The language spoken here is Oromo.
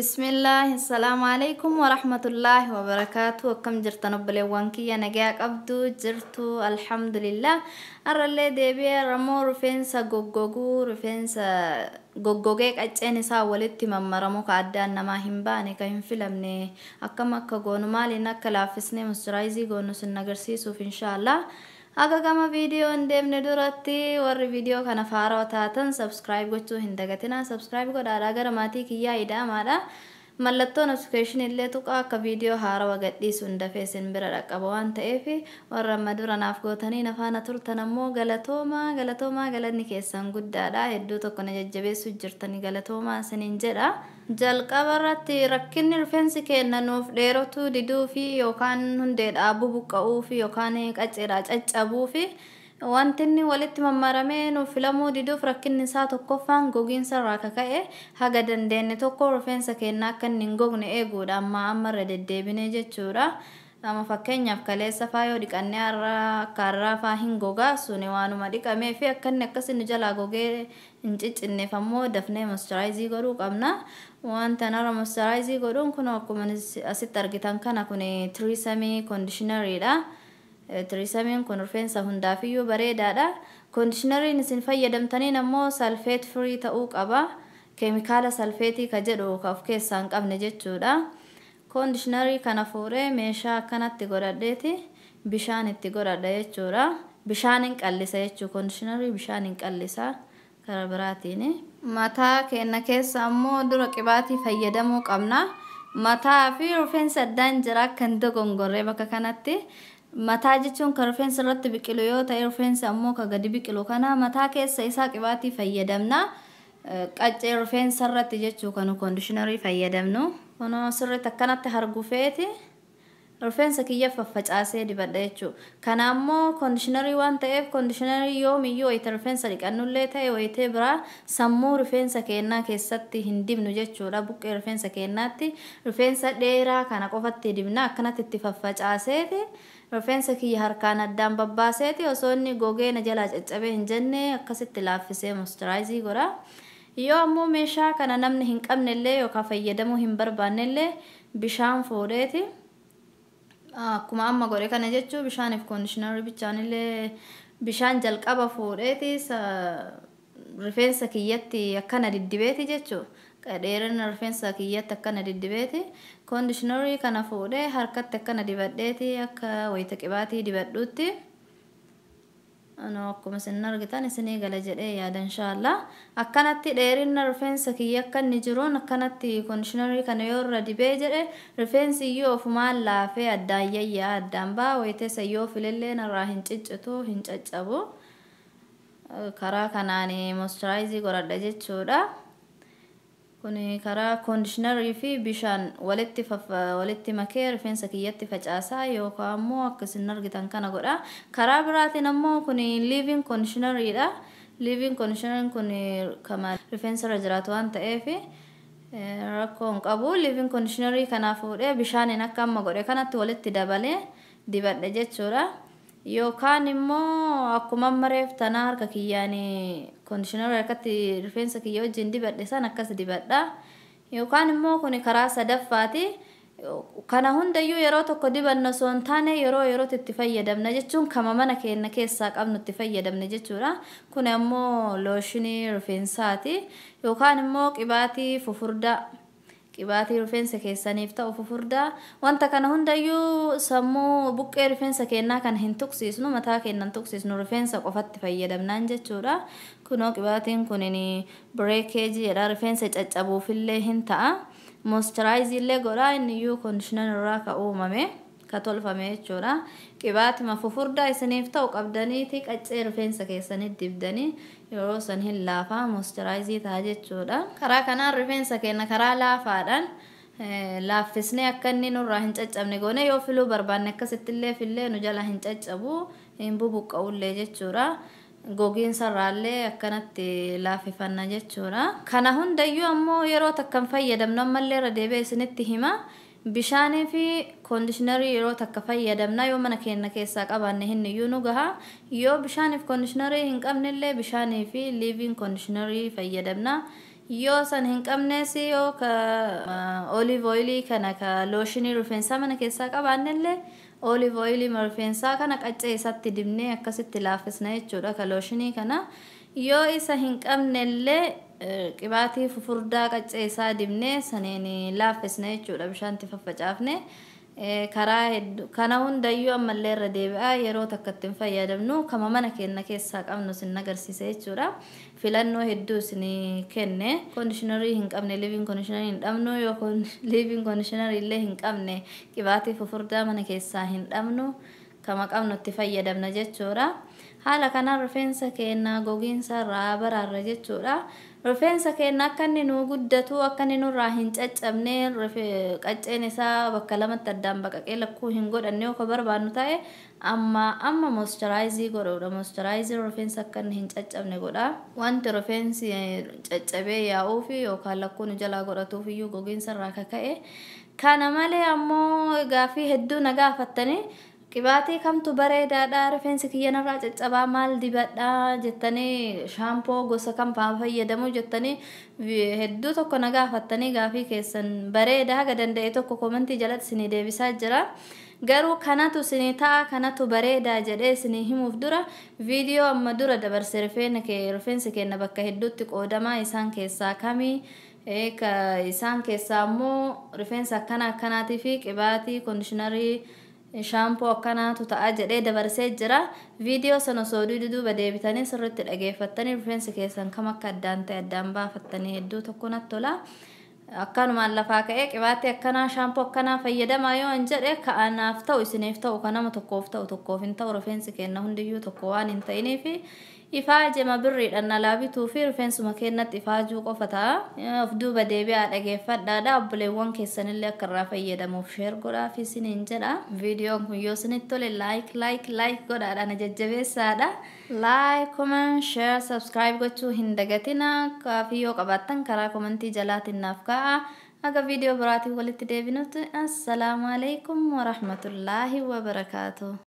بسم الله السلام عليكم ورحمة الله وبركاته وكم جرتنا بلوانكي أنا جاك أبدو جرتو الحمد لله أرى اللي دبي رمو رفنسا رفنسا جوجوجيك أجني ساولتي ممرمو كعدان ما هنباني كهم فيلمني أكما كجونو مالي نكلافسني مسترايزي جونو سنجرسيسو إن شاء الله aga gama video ndemne duratti warri video kana faaroo taatan subscribe gochuu hin dagatina subscribe godhaa gara maatii kiyyaa ida'amaadha mallattoo notification illee tuqaa akka video haarawaa gadhiisu hundafee sin bira dhaqqaba waan ta'eef warra madura naaf gootanii nafaana turtan ammoo galatoomaa galanni keessan guddaadha hedduu tokko na jajjabeessu jirtanii galatoomaa siniin jedha jalqabarratti rakkinni rifeensi kennanuuf dheerotuu diduu fi yookaan hundee dhaabuu buqqa'uu fi yookaan qacceedhaa caccabuu fi wanti inni walitti mammaramee nuuf filamuu diduuf rakkinni isaa tokkoffaan gogiinsa irraa kaka'e haga dandeenye tokko rifeensa kennaa akka inni hin gogne eeguudha ammarra deddeebinee jechuudha. Nama fakkeenyaaf kaleessa faayoo dhiqannee har'aa faa hin gogaa suni waanuma dhiqamee fi akka inni akkas inni jalaa gogee hin ciccinneef ammoo dafnee moisturaayizii godhuu qabna. Wanta nara moisturaayizii godhuun kun akkuma asitti argitan kana kun tiriisamii koondishinariidha. Tiriisamiin kun rifeensa hundaafiyyuu bareedaadha. Koondishinariin isin fayyadamtaniin ammoo salfeet firii ta'uu qaba. Keemikaala salfeetii ka jedhu ka of keessaa hin qabne jechuudha. Koondishinarii kana fuudhee meeshaa akkanatti godhadheeti bishaan itti godhadha jechuudha. Bishaan hin qallisa jechuudha. Koondishinarii bishaan hin qallisa karaa biraatiin. Mataa keenya keessa ammoo dura qibaatii fayyadamuu qabna. Mataa fi rifeensa addaan jira akka hin dogongorree bakka kanatti. Mataa jechuun kan rifeensa irratti biqilu yoo ta'e rifeensa ammoo ka gadi biqilu kana mataa keessa isaa qibaatii fayyadamna. Qaccee rifeensa irratti jechuu kan koondishinarii fayyadamnu. Kun sirriitti akkanatti hargufeeti rifeensa kiyya faffacaasee dibadha jechuudha. Kana ammoo koondishinarii waan ta'eef koondishinarii yoomiyyuu wayita rifeensa dhiqannullee ta'e wayitee biraa sammuu rifeensa keenyaa keessatti hin dibnu jechuudha. Buqqee rifeensa keenyaatti rifeensa dheeraa kana qofatti dibna akkanatti itti faffacaaseeti. Rifeensa kiyya harkaan addaan babbaaseeti osoo inni gogee na jalaa caccabee hin jenne akkasitti laaffisee moisturaayizii godha. Yoo ammoo meeshaa kana namni hin qabnellee yookaan fayyadamuu hin barbaannellee bishaan fuudheeti. Akkuma amma godhe kana jechuun bishaaniif koondishinarii bichaanillee bishaan jalqaba fuudheeti rifeensa kiyyatti akkana diddibeeti jechuudha. Dheerina rifeensa kiyyatti akkana diddibeeti. Koondishinarii kana fuudhee harkatti akkana dibadheeti akka wayita qibaatii dibadhuutti. Akkuma isin argitan isinii gala jedhee yaada inshaallah. Akkanatti dheerina rifeensa kiyya akka inni jiruun akkanatti koondishinarii kana yoo irra dibee jedhe rifeensi iyyuu ofumaan laafee addaan yayyaa addaan ba'a wayiteessa yoo filillee narraa hin ciccitu hin caccabu. Karaa kanaan moisturaayizii godhadha jechuudha. Kuni karaa koondishinarii fi bishaan walitti makee rifeensa kiyyatti facaasaa yookaan ammoo akkasiin argitan kana godha. Karaa biraatiin ammoo kuni liiving koondishinariidha. Liiving koondishinariin kun kama rifeensa irra jiraatu waan ta'eef rakkoo hin qabu. Liiving koondishinarii kana fuudhee bishaaniin akka amma godhe kanatti walitti dabalee dibadha jechuudha. Yookaan immoo akkuma mareef tanaa harka kiyyaanii koondishinarii harkatti rifeensa kiyya wajjin dibadhe san akkas dibadha. Yookaan immoo kun karaa sadaffaati. Kana hundayyuu yeroo tokko dibanna osoo hin taane yerootti itti fayyadamna jechuun kama mana keenya keessaa qabnu itti fayyadamna jechuudha. Kun ammoo looshinii rifeensaati. Yookaan immoo qibaatii fufurdaa. Qibaatii rifeensa keessaniif ta'u fufurdaa wanta kana hundayyuu sammuu buqqee rifeensa keenyaa kan hin tuqsiisnu mataa keenyan tuqsiisnu rifeensa qofatti fayyadamnaan jechuudha. Kunoo qibaatiin kunin bireekeejii jedha rifeensa caccabuufillee hin ta'a. Moisturaayizii illee godhaa inniyyuu koondishinarii irraa ka uumame ka tolfame jechuudha. Qibaatima fufurdaa isiniif ta'u qabdaniiti qaccee rifeensa keessanii dibdanii yeroo san hin laafaa moisturaayizii ta'a jechuudha. Karaa kanaan rifeensa keenya karaa laafaadhaan laaffisnee akka inni nurraa hin caccabne goone yoo filuu barbaanne akkasitti illee fillee nu jala hin caccabu hin bubuqqa'ullee jechuudha. Gogiinsa irraallee akkanatti laaffifanna jechuudha. Kana hundayyuu ammoo yeroo takkan fayyadamnu ammallee irra deebi'ee isinitti hima. Bishaanii fi koondishinarii yeroo takka fayyadamna yoo mana keenya keessaa qabaanne hinniyyuu nu gaha. Yoo bishaaniif koondishinarii hin qabnellee bishaanii fi liiving koondishinarii fayyadamna. yoo san hin qabnes yoo ka olive oil kana ka looshinii rifeensaa mana keessaa qabaannellee olive oil rifeensaa kana qaccee isaatti dibnee akkasitti laaffisna jechuudha ka looshinii kana yoo isa hin qabnellee qibaatii fufurdaa qaccee isaa dibnee saneen laaffisna jechuudha bishaanti faffacaafne karaa hedduu kana hundayyuu ammallee irra deebi'aa yeroo takka ittiin fayyadamnu kama mana keenya keessaa qabnu sin agarsiisa jechuudha filannoo hedduu isin kenne conditionerii hin qabne living conditioner hin dhabnu yoo living conditioner illee hin qabne qibaatii fufurdaa mana keessaa hin dhabnu kama qabnu itti fayyadamna jechuudha haala kanaan rifeensa keenya gogiinsa irraa baraarra jechuudha rifeensa keenya akka inni nu guddatu akka inni nurraa hin caccabne qacceen isaa bakka lamatti addaan baqaqee lakkuu hin godhanne yoo barbaannu ta'e amma moisturize godhuudha moisturize rifeensa akka inni hin caccabne godha wanti rifeensi caccabee yaa'uu fi yookaan lakkuun jalaa godhatuuf iyyuu gogiinsa irraa kaka'e kana malee ammoo gaafii hedduu na gaafattanii qibaatii kamtu bareedaadha rifeensi kiyyanarraa caccabaa maal dibadha jettanii shaampoo gosa kam fayyadamu jettanii hedduu tokko na gaafattanii gaafii keessan bareeda haga danda'e tokko komentii jalatti isinii deebisaa jira garuu kanatu isinii ta'a kanatu bareeda jedhee isinii himuuf dura viidiyoo amma dura dabarse rifeensi keenya bakka hedduutti qoodamaa isaan keessaa kamii isaan keessaa ammoo rifeensa akkanaatii fi qibaatii kondiishinarii shampoo akkanaatu ta'a jedhee dabarsee jira viidiyoo sana osoo duuba deebitanii sirriitti dhageeffattanii rifeensi keessan kam akka addaan ta'e addaan baafattanii hedduu tokko natti tola akkanumaan lafaa ka'ee qibaatii akkanaa shampoo akkanaa fayyadamaa yoo hin jedhe ka'anaaf ta'u isiniif ta'u kanama tokkoof ta'u tokkoof hin ta'u rifeensi keenya hundiyyuu tokko waan hin ta'iniif ifaajema birriidhaan alaabituu fi rifeensuma keenyatti ifaajuu qofa ta'a of duuba deebi'aa dhageeffadhaadha obboleewwan keessanillee akka irraa fayyadamuuf sheer godhaaf isiniin jedha viidiyoon kun yoo isinitti tole laayik godhaadhaan jajjabeessaadha laayik comment sheer subscribe gochuu hin dagatina kaafii yoo qabaattan karaa komentii jalaatiin naaf ka'a aga viidiyoo biraatiin walitti deebinutti assalaamu alaykum wa rahmatullaahi wa barakaatuh